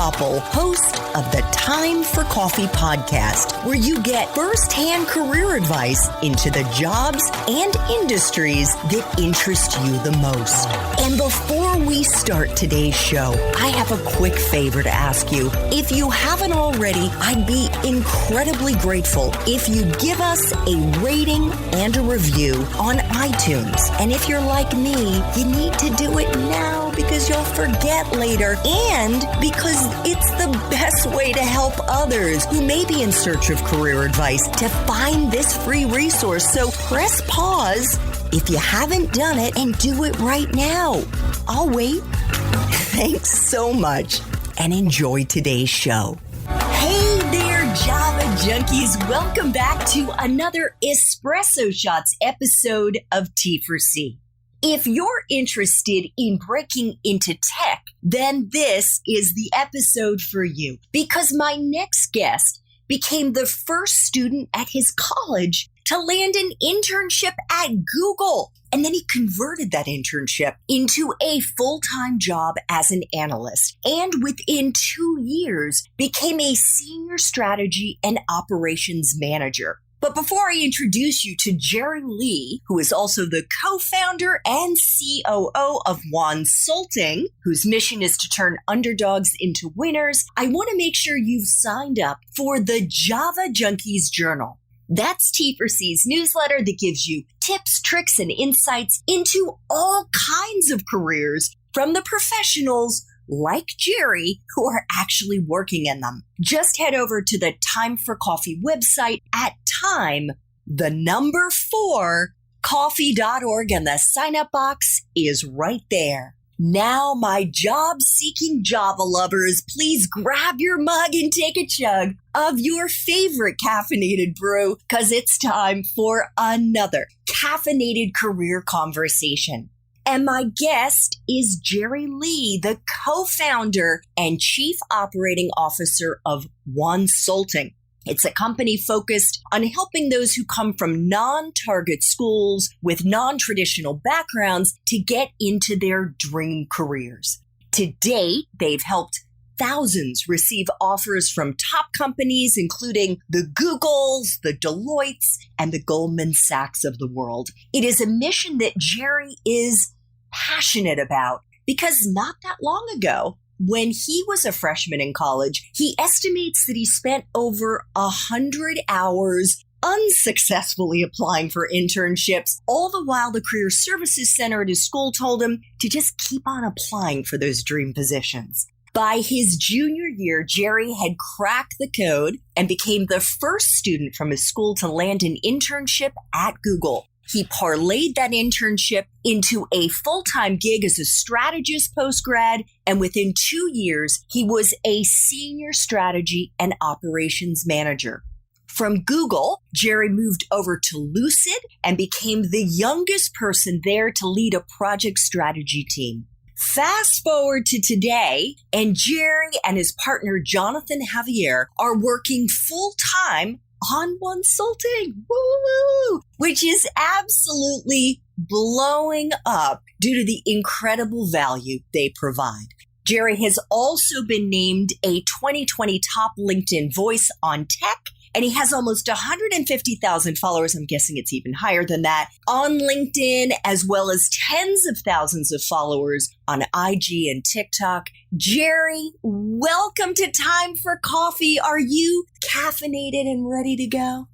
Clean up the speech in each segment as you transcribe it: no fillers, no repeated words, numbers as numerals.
Koppel, host of the Time for Coffee podcast, where you get firsthand career advice into the jobs and industries that interest you the most. And before we start today's show, I have a quick favor to ask you. If you haven't already, I'd be incredibly grateful if you give us a rating and a review on iTunes. And if you're like me, you need to do it now because you'll forget later and because it's the best way to help others who may be in search of career advice to find this free resource. So press pause if you haven't done it and do it right now. I'll wait. Thanks so much and enjoy today's show. Hey there, Java Junkies. Welcome back to another Espresso Shots episode of T4C. If you're interested in breaking into tech, then this is the episode for you because my next guest became the first student at his college to land an internship at Google. And then he converted that internship into a full-time job as an analyst. And within 2 years, became a senior strategy and operations manager. But before I introduce you to Jerry Lee, who is also the co-founder and COO of Wonsulting, whose mission is to turn underdogs into winners, I want to make sure you've signed up for the Java Junkies Journal. That's T4C's newsletter that gives you tips, tricks, and insights into all kinds of careers from the professionals like Jerry who are actually working in them. Just head over to the Time for Coffee website at time4coffee.org and the sign-up box is right there. Now, my job-seeking Java lovers, please grab your mug and take a chug of your favorite caffeinated brew, because it's time for another caffeinated career conversation. And my guest is Jerry Lee, the co-founder and chief operating officer of Wonsulting. It's a company focused on helping those who come from non-target schools with non-traditional backgrounds to get into their dream careers. To date, they've helped thousands receive offers from top companies, including the Googles, the Deloittes, and the Goldman Sachs of the world. It is a mission that Jerry is passionate about because not that long ago, when he was a freshman in college, he estimates that he spent over 100 hours unsuccessfully applying for internships, all the while the Career Services Center at his school told him to just keep on applying for those dream positions. By his junior year, Jerry had cracked the code and became the first student from his school to land an internship at Google. He parlayed that internship into a full-time gig as a strategist post-grad, and within 2 years, he was a senior strategy and operations manager. From Google, Jerry moved over to Lucid and became the youngest person there to lead a project strategy team. Fast forward to today, and Jerry and his partner, Jonathan Javier, are working full-time on Wonsulting, woo, which is absolutely blowing up due to the incredible value they provide. Jerry has also been named a 2020 top LinkedIn voice on tech, and he has almost 150,000 followers. I'm guessing it's even higher than that on LinkedIn, as well as tens of thousands of followers on IG and TikTok. Jerry, welcome to Time for Coffee. Are you caffeinated and ready to go?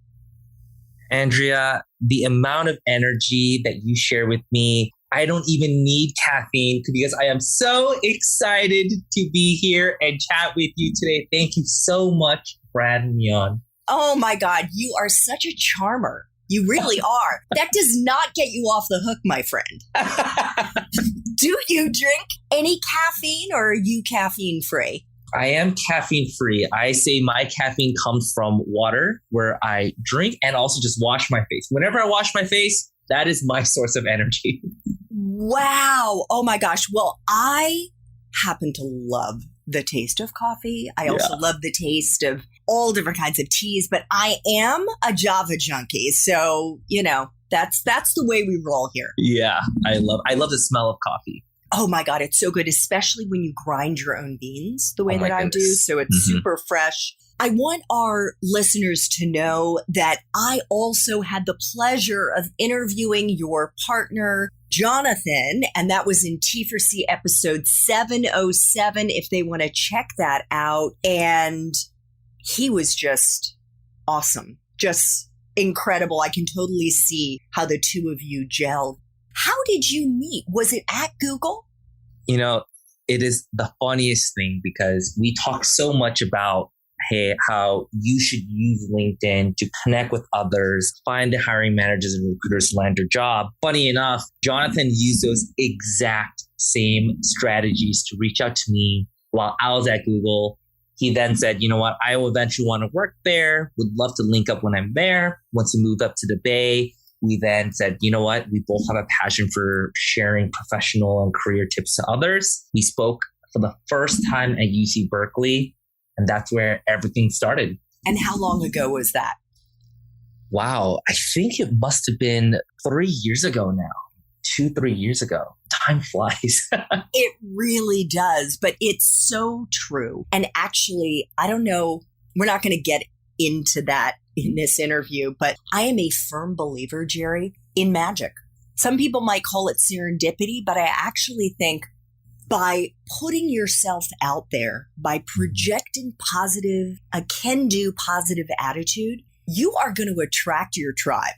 Andrea, the amount of energy that you share with me, I don't even need caffeine because I am so excited to be here and chat with you today. Thank you so much for having me on. Oh my God, you are such a charmer. You really are. That does not get you off the hook, my friend. Do you drink any caffeine or are you caffeine free? I am caffeine free. I say my caffeine comes from water where I drink and also just wash my face. Whenever I wash my face, that is my source of energy. Wow. Oh my gosh. Well, I happen to love the taste of coffee. I also love the taste of all different kinds of teas, but I am a Java junkie. So, you know, that's the way we roll here. Yeah, I love the smell of coffee. Oh my God, it's so good, especially when you grind your own beans the way Oh my that I do. goodness. So it's super fresh. I want our listeners to know that I also had the pleasure of interviewing your partner, Jonathan, and that was in T4C episode 707 if they want to check that out. And he was just awesome, just incredible. I can totally see how the two of you gelled. How did you meet? Was it at Google? You know, it is the funniest thing because we talk so much about how you should use LinkedIn to connect with others, find the hiring managers and recruiters to land your job. Funny enough, Jonathan used those exact same strategies to reach out to me while I was at Google. He then said, you know what, I will eventually want to work there, would love to link up when I'm there. Once we moved up to the Bay, we then said, you know what, we both have a passion for sharing professional and career tips to others. We spoke for the first time at UC Berkeley, and that's where everything started. And how long ago was that? Wow, I think it must have been 3 years ago now. 2-3 years ago. Time flies. It really does, but it's so true. And actually, I don't know, we're not going to get into that in this interview, but I am a firm believer, Jerry, in magic. Some people might call it serendipity, but I actually think by putting yourself out there, by projecting positive, a can-do positive attitude, you are going to attract your tribe.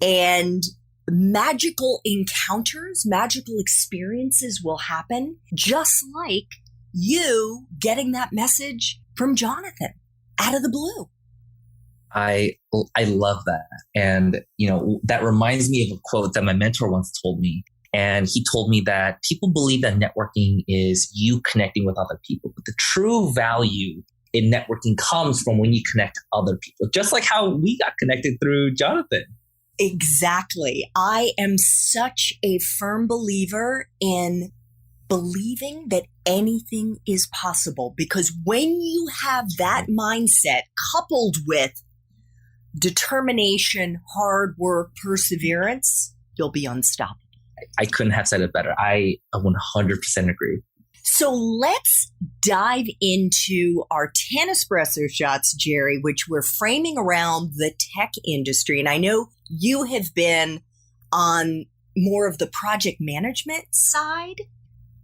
And magical encounters, magical experiences will happen, just like you getting that message from Jonathan out of the blue. I love that. And, you know, that reminds me of a quote that my mentor once told me. And he told me that people believe that networking is you connecting with other people. But the true value in networking comes from when you connect to other people, just like how we got connected through Jonathan. Exactly. I am such a firm believer in believing that anything is possible, because when you have that mindset coupled with determination, hard work, perseverance, you'll be unstoppable. I couldn't have said it better. I 100% agree. So let's dive into our 10 espresso shots, Jerry, which we're framing around the tech industry. And I know you have been on more of the project management side,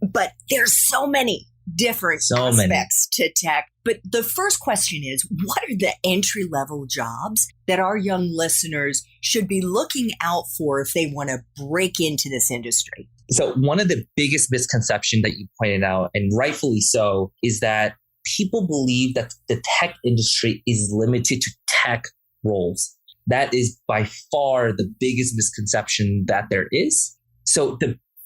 but there's so many different aspects to tech. But the first question is, what are the entry-level jobs that our young listeners should be looking out for if they want to break into this industry? So one of the biggest misconceptions that you pointed out, and rightfully so, is that people believe that the tech industry is limited to tech roles. That is by far the biggest misconception that there is. So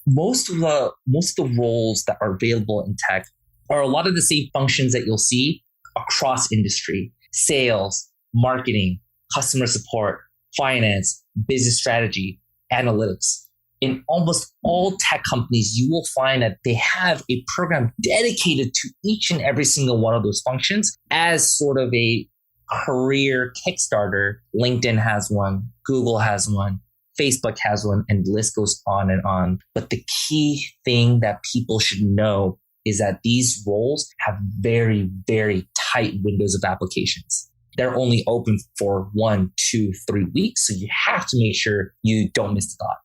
most of the roles that are available in tech are a lot of the same functions that you'll see across industry: sales, marketing, customer support, finance, business strategy, analytics. In almost all tech companies, you will find that they have a program dedicated to each and every single one of those functions as sort of a career Kickstarter. LinkedIn has one, Google has one, Facebook has one, and the list goes on and on. But the key thing that people should know is that these roles have very, very tight windows of applications. They're only open for 1, 2, 3 weeks. So you have to make sure you don't miss the dot.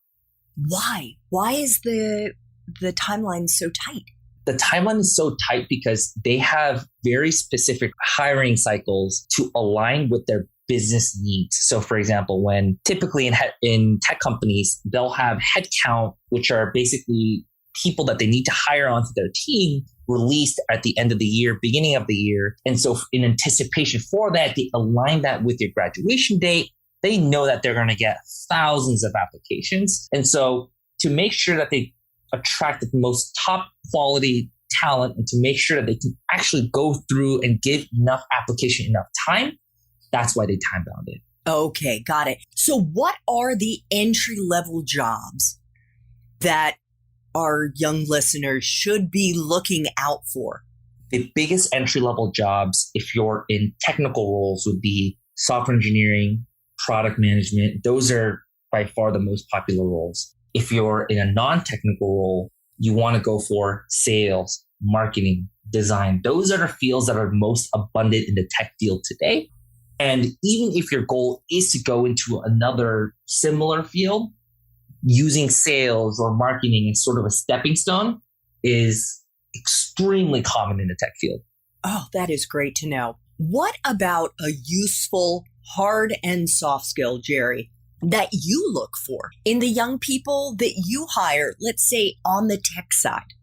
Why? Why is the timeline so tight? The timeline is so tight because they have very specific hiring cycles to align with their business needs. So for example, when typically in tech companies, they'll have headcount, which are basically people that they need to hire onto their team, released at the end of the year, beginning of the year. And so in anticipation for that, they align that with your graduation date. They know that they're going to get thousands of applications. And so to make sure that they attract the most top quality talent and to make sure that they can actually go through and give enough application, enough time, that's why they time bound it. Okay, got it. So what are the entry-level jobs that our young listeners should be looking out for? The biggest entry-level jobs, if you're in technical roles, would be software engineering, product management. Those are by far the most popular roles. If you're in a non-technical role, you want to go for sales, marketing, design. Those are the fields that are most abundant in the tech field today. And even if your goal is to go into another similar field, using sales or marketing as sort of a stepping stone is extremely common in the tech field. Oh, that is great to know. What about a useful hard and soft skill, Jerry, that you look for in the young people that you hire, let's say on the tech side?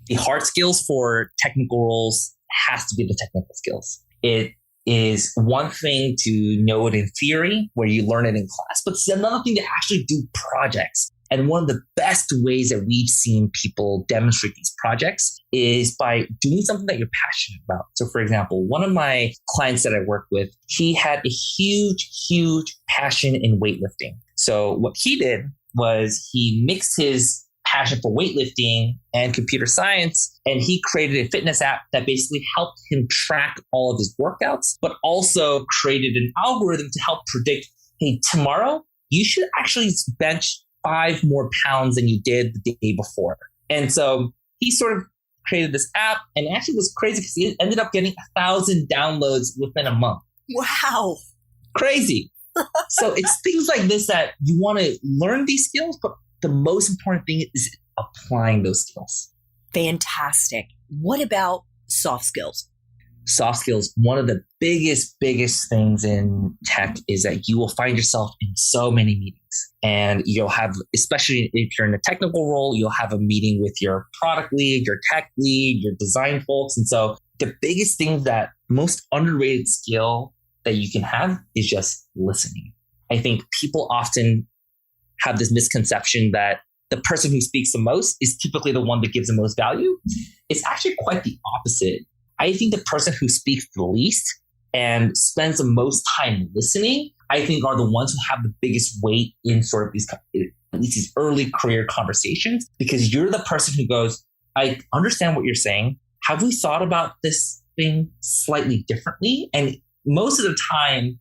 The hard skills for technical roles has to be the technical skills. It is one thing to know it in theory where you learn it in class, but it's another thing to actually do projects. And one of the best ways that we've seen people demonstrate these projects is by doing something that you're passionate about. So for example, one of my clients that I work with, he had a huge passion in weightlifting. So what he did was he mixed his passion for weightlifting and computer science, and he created a fitness app that basically helped him track all of his workouts, but also created an algorithm to help predict, hey, tomorrow you should actually bench 5 more pounds than you did the day before. And so he sort of created this app, and actually was crazy because he ended up getting 1,000 downloads within a month. Wow. Crazy. So it's things like this that you want to learn these skills, but the most important thing is applying those skills. Fantastic. What about soft skills? Soft skills, one of the biggest things in tech is that you will find yourself in so many meetings. And you'll have, especially if you're in a technical role, you'll have a meeting with your product lead, your tech lead, your design folks. And so the biggest thing, that most underrated skill that you can have is just listening. I think people often have this misconception that the person who speaks the most is typically the one that gives the most value. It's actually quite the opposite. I think the person who speaks the least and spends the most time listening, I think are the ones who have the biggest weight in sort of these, at least these early career conversations, because you're the person who goes, I understand what you're saying. Have we thought about this thing slightly differently? And most of the time,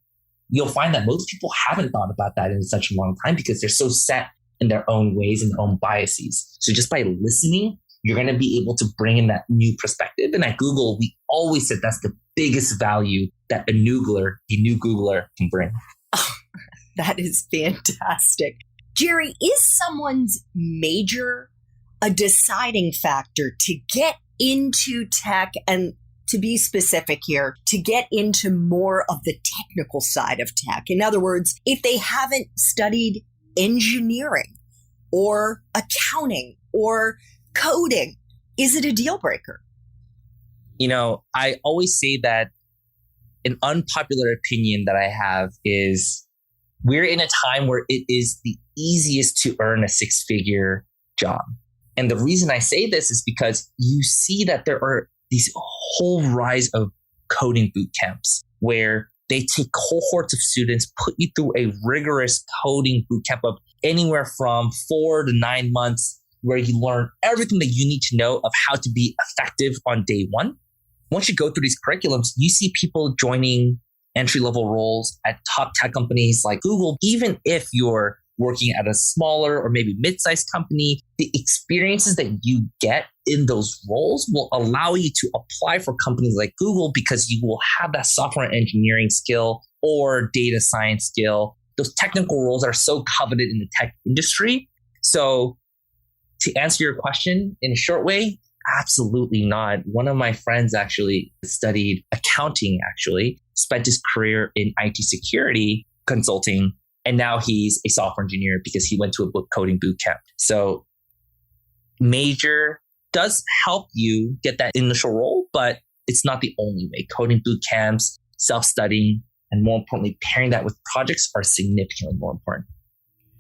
you'll find that most people haven't thought about that in such a long time because they're so set in their own ways and their own biases. So just by listening, you're going to be able to bring in that new perspective. And at Google, we always said that's the biggest value that a new Googler can bring. Oh, that is fantastic. Jerry, is someone's major a deciding factor to get into tech, and to be specific here, to get into more of the technical side of tech? In other words, if they haven't studied engineering or accounting or coding, is it a deal breaker? You know, I always say that an unpopular opinion that I have is we're in a time where it is the easiest to earn a 6-figure job. And the reason I say this is because you see that there are these whole rise of coding boot camps where they take cohorts of students, put you through a rigorous coding boot camp of anywhere from 4 to 9 months, where you learn everything that you need to know of how to be effective on day one. Once you go through these curriculums, you see people joining entry-level roles at top tech companies like Google. Even if you're working at a smaller or maybe mid-sized company, the experiences that you get in those roles will allow you to apply for companies like Google because you will have that software engineering skill or data science skill. Those technical roles are so coveted in the tech industry. So to answer your question in a short way, absolutely not. One of my friends actually studied accounting, spent his career in IT security consulting, and now he's a software engineer because he went to a coding boot camp. So major does help you get that initial role, but it's not the only way. Coding boot camps, self-studying, and more importantly, pairing that with projects are significantly more important.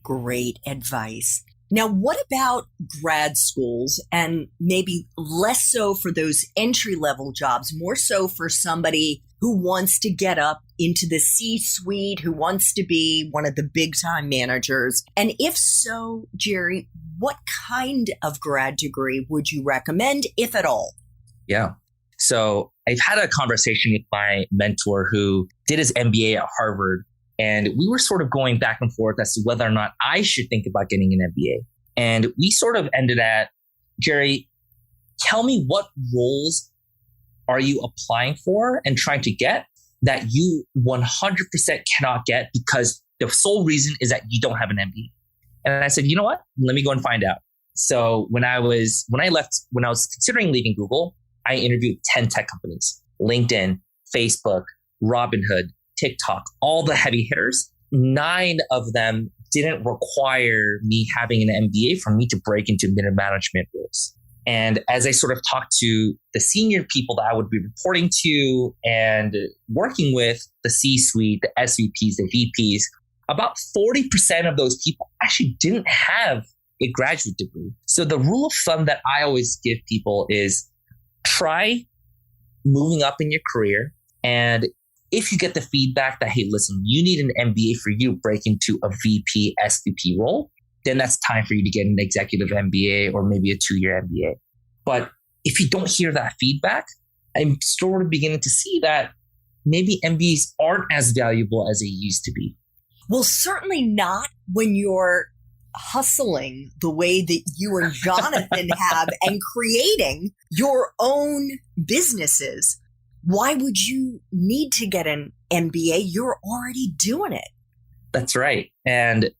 Great advice. Now, what about grad schools, and maybe less so for those entry-level jobs, more so for somebody who wants to get up into the C-suite, who wants to be one of the big-time managers? And if so, Jerry, what kind of grad degree would you recommend, if at all? Yeah. So I've had a conversation with my mentor who did his MBA at Harvard. And we were sort of going back and forth as to whether or not I should think about getting an MBA. And we sort of ended at, Jerry, tell me what roles are you applying for and trying to get that you 100% cannot get because the sole reason is that you don't have an MBA? And I said, you know what? Let me go and find out. So when I was considering leaving Google, I interviewed 10 tech companies, LinkedIn, Facebook, Robinhood, TikTok, all the heavy hitters. 9 of them didn't require me having an MBA for me to break into middle management roles. And as I sort of talked to the senior people that I would be reporting to and working with, the C-suite, the SVPs, the VPs, about 40% of those people actually didn't have a graduate degree. So the rule of thumb that I always give people is try moving up in your career. And if you get the feedback that, hey, listen, you need an MBA for you to break into a VP, SVP role, then that's time for you to get an executive MBA or maybe a 2-year MBA. But if you don't hear that feedback, I'm sort of beginning to see that maybe MBAs aren't as valuable as they used to be. Well, certainly not when you're hustling the way that you and Jonathan have and creating your own businesses. Why would you need to get an MBA? You're already doing it. That's right. And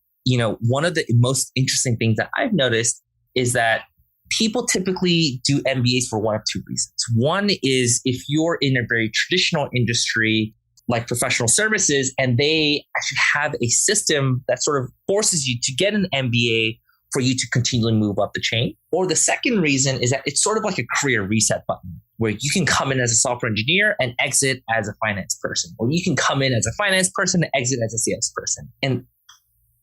one of the most interesting things that I've noticed is that people typically do MBAs for one of 2 reasons. One is if you're in a very traditional industry like professional services and they actually have a system that sort of forces you to get an MBA for you to continually move up the chain. Or the second reason is that it's sort of like a career reset button where you can come in as a software engineer and exit as a finance person, or you can come in as a finance person and exit as a salesperson. And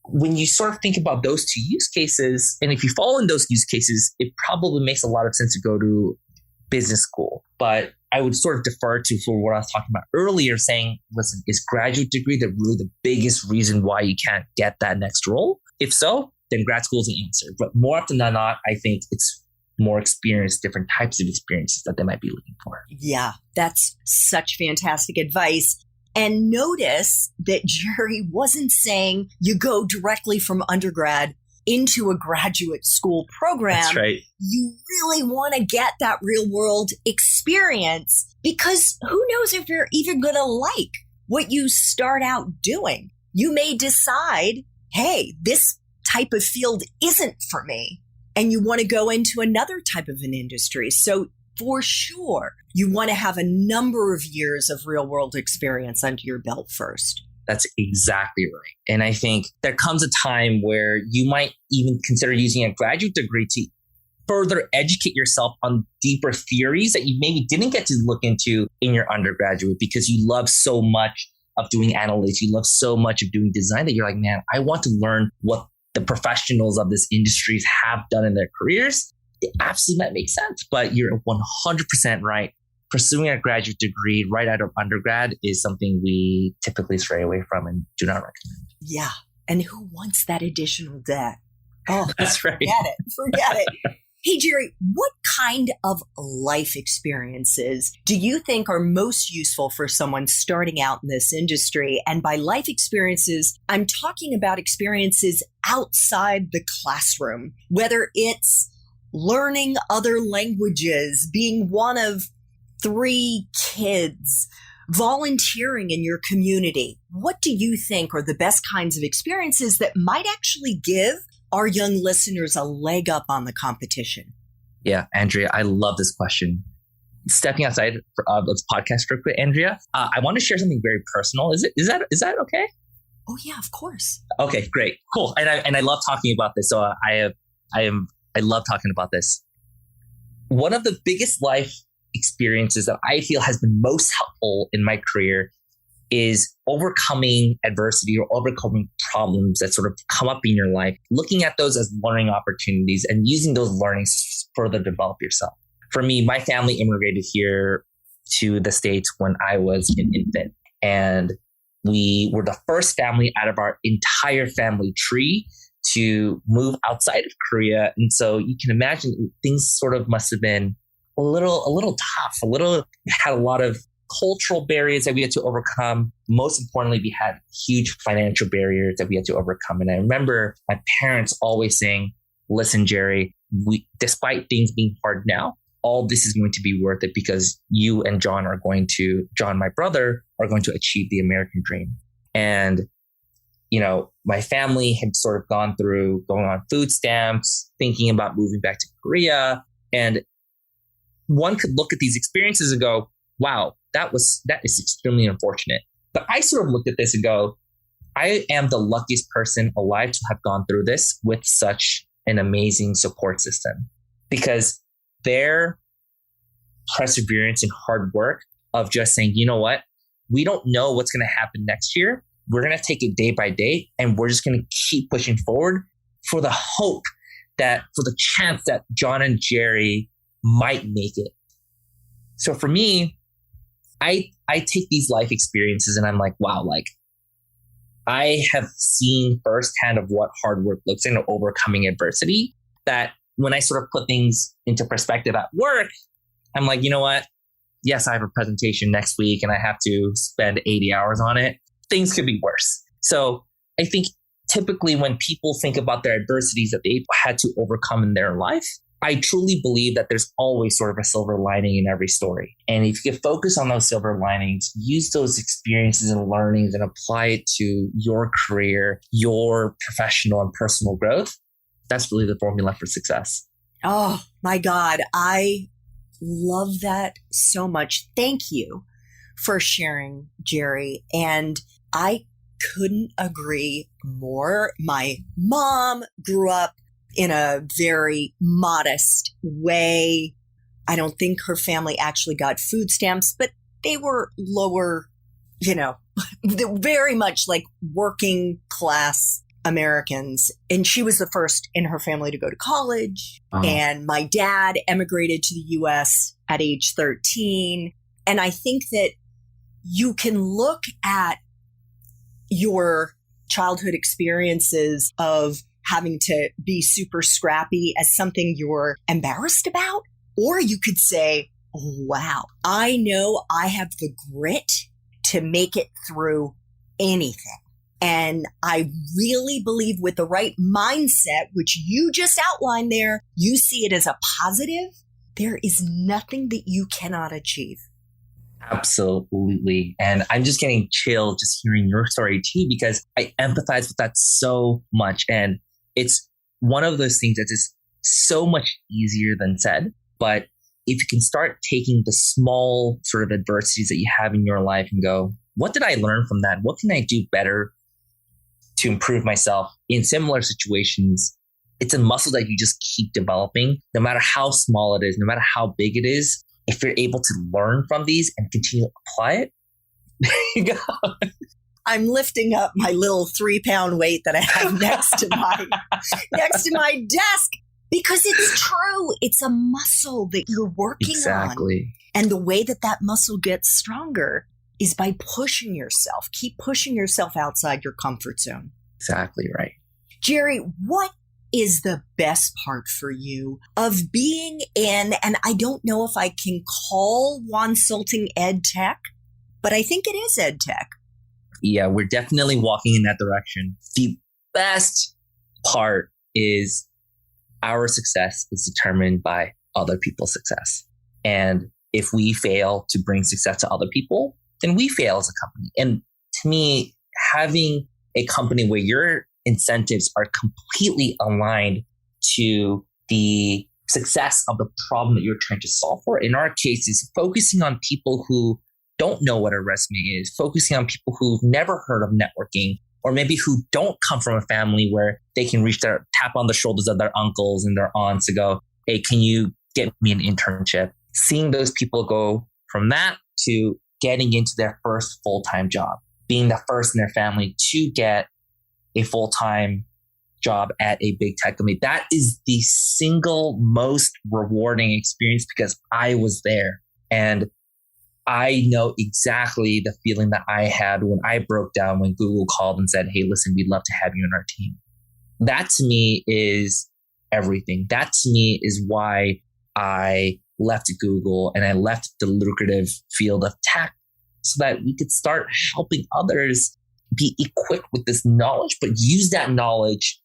when you sort of think about those 2 use cases, and if you fall in those use cases, it probably makes a lot of sense to go to business school. But I would sort of defer to for what I was talking about earlier, saying, listen, is graduate degree really the biggest reason why you can't get that next role? If so, then grad school is the answer. But more often than not, I think it's more experience, different types of experiences that they might be looking for. Yeah, that's such fantastic advice. And notice that Jerry wasn't saying you go directly from undergrad into a graduate school program. That's right. You really want to get that real world experience because who knows if you're even going to like what you start out doing. You may decide, hey, this type of field isn't for me, and you want to go into another type of an industry. So for sure, you want to have a number of years of real world experience under your belt first. That's exactly right. And I think there comes a time where you might even consider using a graduate degree to further educate yourself on deeper theories that you maybe didn't get to look into in your undergraduate because you love so much of doing analytics. You love so much of doing design that you're like, man, I want to learn what the professionals of this industries have done in their careers. It absolutely might make sense, but you're 100% right. Pursuing a graduate degree right out of undergrad is something we typically stray away from and do not recommend. Yeah. And who wants that additional debt? Oh, that's right. Forget it. Hey, Jerry, what kind of life experiences do you think are most useful for someone starting out in this industry? And by life experiences, I'm talking about experiences outside the classroom, whether it's learning other languages, being one of 3 kids, volunteering in your community. What do you think are the best kinds of experiences that might actually give our young listeners a leg up on the competition? Yeah, Andrea, I love this question. Stepping outside of this podcast real quick, Andrea, I want to share something very personal. Is that okay? Oh yeah, of course. Okay, great, cool. And I love talking about this. So I love talking about this. One of the biggest life experiences that I feel has been most helpful in my career is overcoming adversity or overcoming problems that sort of come up in your life, looking at those as learning opportunities and using those learnings to further develop yourself. For me, my family immigrated here to the States when I was an infant, and we were the first family out of our entire family tree to move outside of Korea. And so you can imagine things sort of must have been a little tough, had a lot of cultural barriers that we had to overcome. Most importantly, we had huge financial barriers that we had to overcome. And I remember my parents always saying, listen, Jerry, despite things being hard now, all this is going to be worth it because you and John, my brother, are going to achieve the American dream. And, my family had sort of gone through going on food stamps, thinking about moving back to Korea. And one could look at these experiences and go, wow, that is extremely unfortunate. But I sort of looked at this and go, I am the luckiest person alive to have gone through this with such an amazing support system, because their perseverance and hard work of just saying, you know what, we don't know what's going to happen next year. We're going to take it day by day, and we're just going to keep pushing forward for the chance that John and Jerry might make it. So for me, I take these life experiences and I'm like, wow, like I have seen firsthand of what hard work looks like and overcoming adversity, that when I sort of put things into perspective at work, I'm like, you know what? Yes, I have a presentation next week and I have to spend 80 hours on it. Things could be worse. So I think typically when people think about their adversities that they've had to overcome in their life, I truly believe that there's always sort of a silver lining in every story. And if you can focus on those silver linings, use those experiences and learnings and apply it to your career, your professional and personal growth, that's really the formula for success. Oh my God. I love that so much. Thank you for sharing, Jerry. And I couldn't agree more. My mom grew up in a very modest way. I don't think her family actually got food stamps, but they were lower, very much like working class Americans. And she was the first in her family to go to college. Uh-huh. And my dad emigrated to the US at age 13. And I think that you can look at your childhood experiences of having to be super scrappy as something you're embarrassed about. Or you could say, wow, I know I have the grit to make it through anything. And I really believe with the right mindset, which you just outlined there, you see it as a positive. There is nothing that you cannot achieve. Absolutely. And I'm just getting chilled just hearing your story too, because I empathize with that so much. And it's one of those things that is so much easier than said. But if you can start taking the small sort of adversities that you have in your life and go, what did I learn from that? What can I do better to improve myself in similar situations? It's a muscle that you just keep developing, no matter how small it is, no matter how big it is. If you're able to learn from these and continue to apply it, there you go. I'm lifting up my little 3-pound weight that I have next to my desk, because it's true. It's a muscle that you're working on. And the way that muscle gets stronger is by pushing yourself. Keep pushing yourself outside your comfort zone. Exactly right. Jerry, what is the best part for you of being in, and I don't know if I can call Wonsulting ed tech, but I think it is ed tech. Yeah, we're definitely walking in that direction. The best part is our success is determined by other people's success. And if we fail to bring success to other people, then we fail as a company. And to me, having a company where your incentives are completely aligned to the success of the problem that you're trying to solve for, in our case, is focusing on people who don't know what a resume is, focusing on people who've never heard of networking, or maybe who don't come from a family where they can tap on the shoulders of their uncles and their aunts to go, hey, can you get me an internship? Seeing those people go from that to getting into their first full-time job, being the first in their family to get a full-time job at a big tech company. That is the single most rewarding experience, because I was there and I know exactly the feeling that I had when I broke down when Google called and said, hey, listen, we'd love to have you on our team. That to me is everything. That to me is why I left Google and I left the lucrative field of tech, so that we could start helping others be equipped with this knowledge, but use that knowledge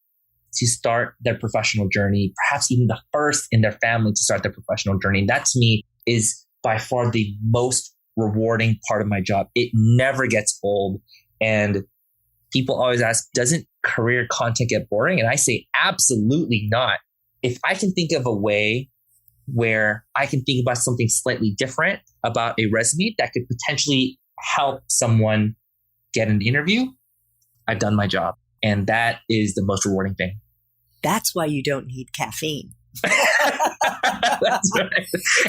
to start their professional journey, perhaps even the first in their family to start their professional journey. And that to me is by far the most rewarding part of my job. It never gets old. And people always ask, doesn't career content get boring? And I say, absolutely not. If I can think of a way where I can think about something slightly different about a resume that could potentially help someone get an interview, I've done my job. And that is the most rewarding thing. That's why you don't need caffeine. That's right.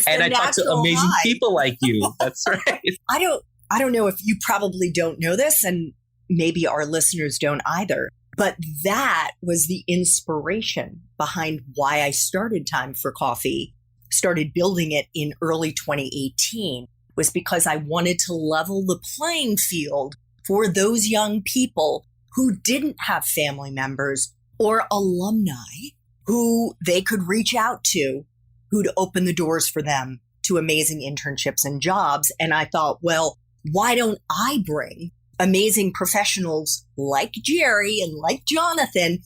And I talk to amazing people like you. That's right. I don't know if you probably don't know this, and maybe our listeners don't either, but that was the inspiration behind why I started Time for Coffee, started building it in early 2018, was because I wanted to level the playing field for those young people who didn't have family members or alumni who they could reach out to, who'd open the doors for them to amazing internships and jobs. And I thought, well, why don't I bring amazing professionals like Jerry and like Jonathan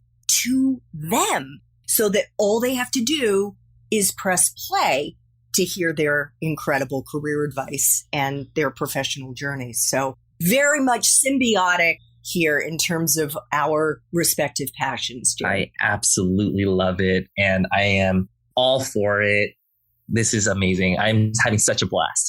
to them so that all they have to do is press play to hear their incredible career advice and their professional journeys. So very much symbiotic here in terms of our respective passions, Jerry. I absolutely love it. And I am all for it. This is amazing. I'm having such a blast.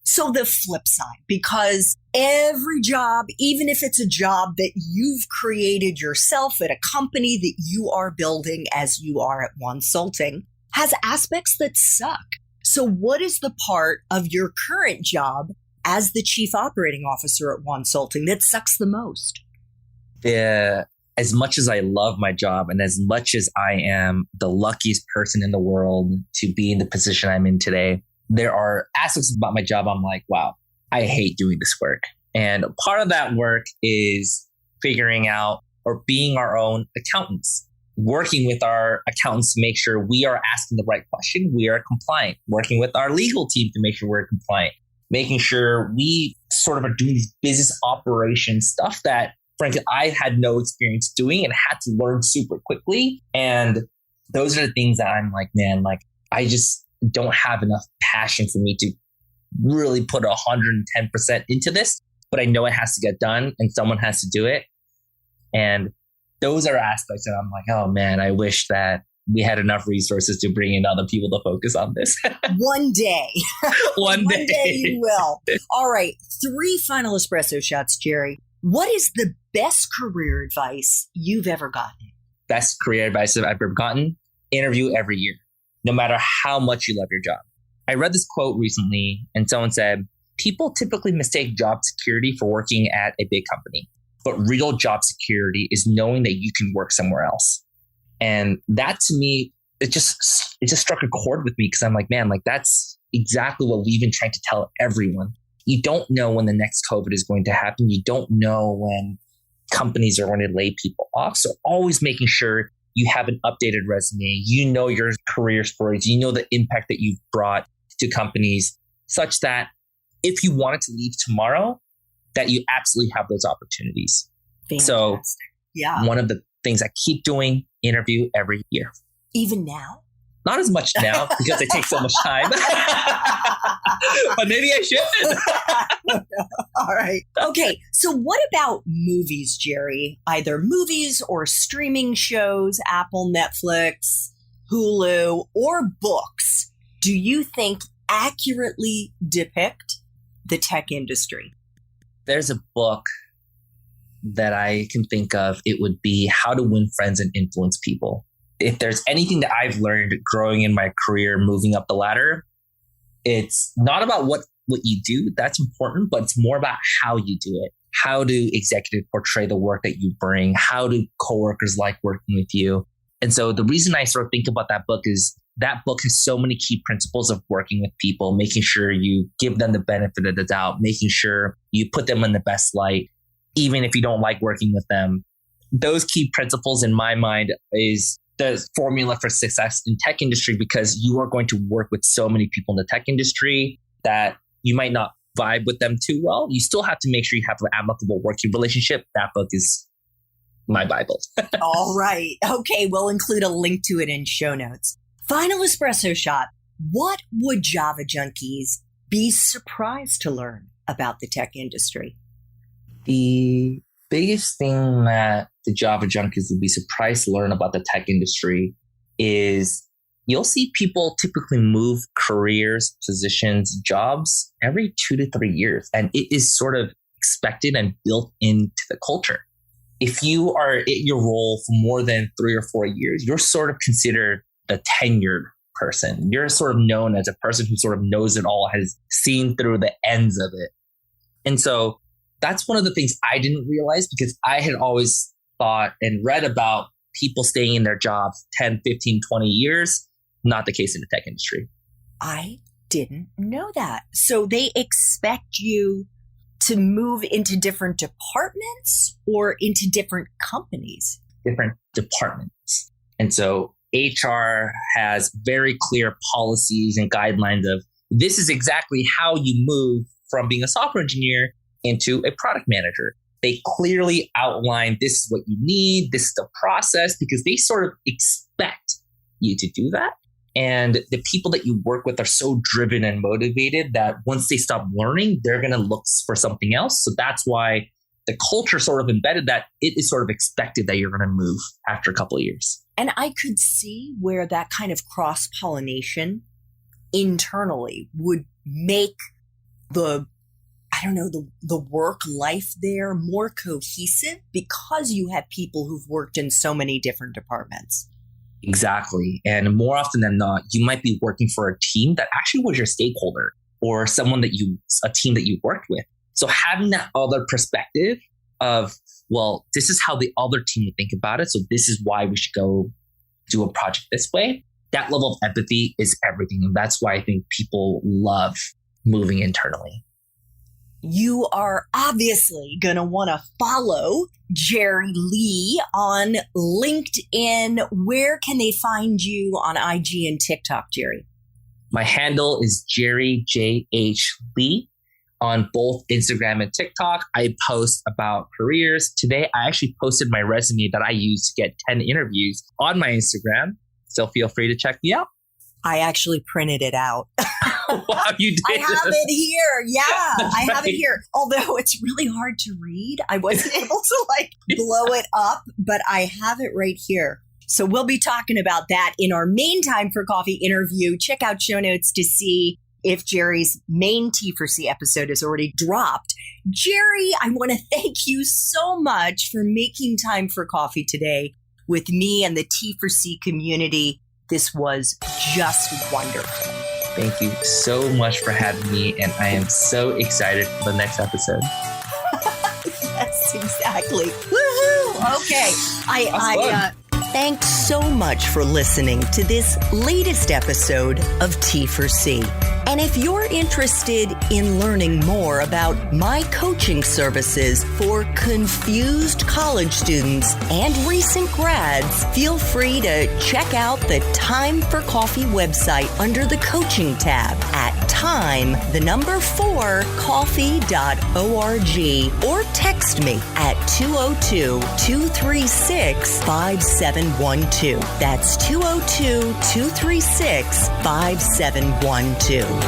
So the flip side, because every job, even if it's a job that you've created yourself at a company that you are building as you are at Wonsulting, has aspects that suck. So what is the part of your current job as the chief operating officer at Wonsulting that sucks the most? As much as I love my job and as much as I am the luckiest person in the world to be in the position I'm in today, there are aspects about my job I'm like, wow, I hate doing this work. And part of that work is figuring out or being our own accountants, working with our accountants to make sure we are asking the right question, we are compliant, working with our legal team to make sure we're compliant, making sure we sort of are doing these business operation stuff that, frankly, I had no experience doing and had to learn super quickly. And those are the things that I'm like, man, like I just don't have enough passion for me to really put 110% into this, but I know it has to get done and someone has to do it. And those are aspects that I'm like, oh man, I wish that we had enough resources to bring in other people to focus on this. One day. One day. One day you will. All right. 3 final espresso shots, Jerry. What is the best career advice you've ever gotten? Best career advice I've ever gotten? Interview every year, no matter how much you love your job. I read this quote recently and someone said, people typically mistake job security for working at a big company, but real job security is knowing that you can work somewhere else. And that to me, it just struck a chord with me because I'm like, man, like that's exactly what we've been trying to tell everyone. You don't know when the next COVID is going to happen. You don't know when companies are going to lay people off. So always making sure you have an updated resume, you know your career stories, you know the impact that you've brought to companies such that if you wanted to leave tomorrow, that you absolutely have those opportunities. Fantastic. So yeah, one of the things I keep doing, interview every year. Even now? Not as much now because it takes so much time. But maybe I should. All right. Okay. So what about movies, Jerry? Either movies or streaming shows, Apple, Netflix, Hulu, or books, do you think accurately depict the tech industry? There's a book that I can think of. It would be How to Win Friends and Influence People. If there's anything that I've learned growing in my career, moving up the ladder, it's not about what you do. That's important, but it's more about how you do it. How do executives portray the work that you bring? How do coworkers like working with you? And so the reason I sort of think about that book is that book has so many key principles of working with people, making sure you give them the benefit of the doubt, making sure you put them in the best light, even if you don't like working with them. Those key principles in my mind is the formula for success in tech industry, because you are going to work with so many people in the tech industry that you might not vibe with them too well. You still have to make sure you have an amicable working relationship. That book is my Bible. All right. Okay, we'll include a link to it in show notes. Final espresso shot. What would Java junkies be surprised to learn about the tech industry? The biggest thing that the Java junkies would be surprised to learn about the tech industry is you'll see people typically move careers, positions, jobs every 2 to 3 years. And it is sort of expected and built into the culture. If you are at your role for more than 3 or 4 years, you're sort of considered the tenured person. You're sort of known as a person who sort of knows it all, has seen through the ends of it. And so that's one of the things I didn't realize, because I had always thought and read about people staying in their jobs 10, 15, 20 years. Not the case in the tech industry. I didn't know that. So they expect you to move into different departments or into different companies? Different departments. And so HR has very clear policies and guidelines of this is exactly how you move from being a software engineer into a product manager. They clearly outline this is what you need, this is the process, because they sort of expect you to do that. And the people that you work with are so driven and motivated that once they stop learning, they're going to look for something else. So that's why the culture sort of embedded that it is sort of expected that you're going to move after a couple of years. And I could see where that kind of cross-pollination internally would make the work life there more cohesive because you have people who've worked in so many different departments. Exactly. And more often than not, you might be working for a team that actually was your stakeholder or someone a team that you worked with. So having that other perspective of, well, this is how the other team would think about it. So this is why we should go do a project this way. That level of empathy is everything. And that's why I think people love moving internally. You are obviously going to want to follow Jerry Lee on LinkedIn. Where can they find you on IG and TikTok, Jerry? My handle is Jerry J.H. Lee on both Instagram and TikTok. I post about careers. Today, I actually posted my resume that I used to get 10 interviews on my Instagram. So feel free to check me out. I actually printed it out. Wow, you did. I have it here. Yeah, I have it here. Although it's really hard to read. I wasn't able to blow it up, but I have it right here. So we'll be talking about that in our main Time for Coffee interview. Check out show notes to see if Jerry's main T4C episode is already dropped. Jerry, I want to thank you so much for making time for coffee today with me and the T4C community. This was just wonderful. Thank you so much for having me, and I am so excited for the next episode. Yes, exactly. Woohoo! Okay. Thanks so much for listening to this latest episode of T4C. And if you're interested in learning more about my coaching services for confused college students and recent grads, feel free to check out the Time for Coffee website under the coaching tab at time4coffee.org or text me at 202-236-5712. That's 202-236-5712.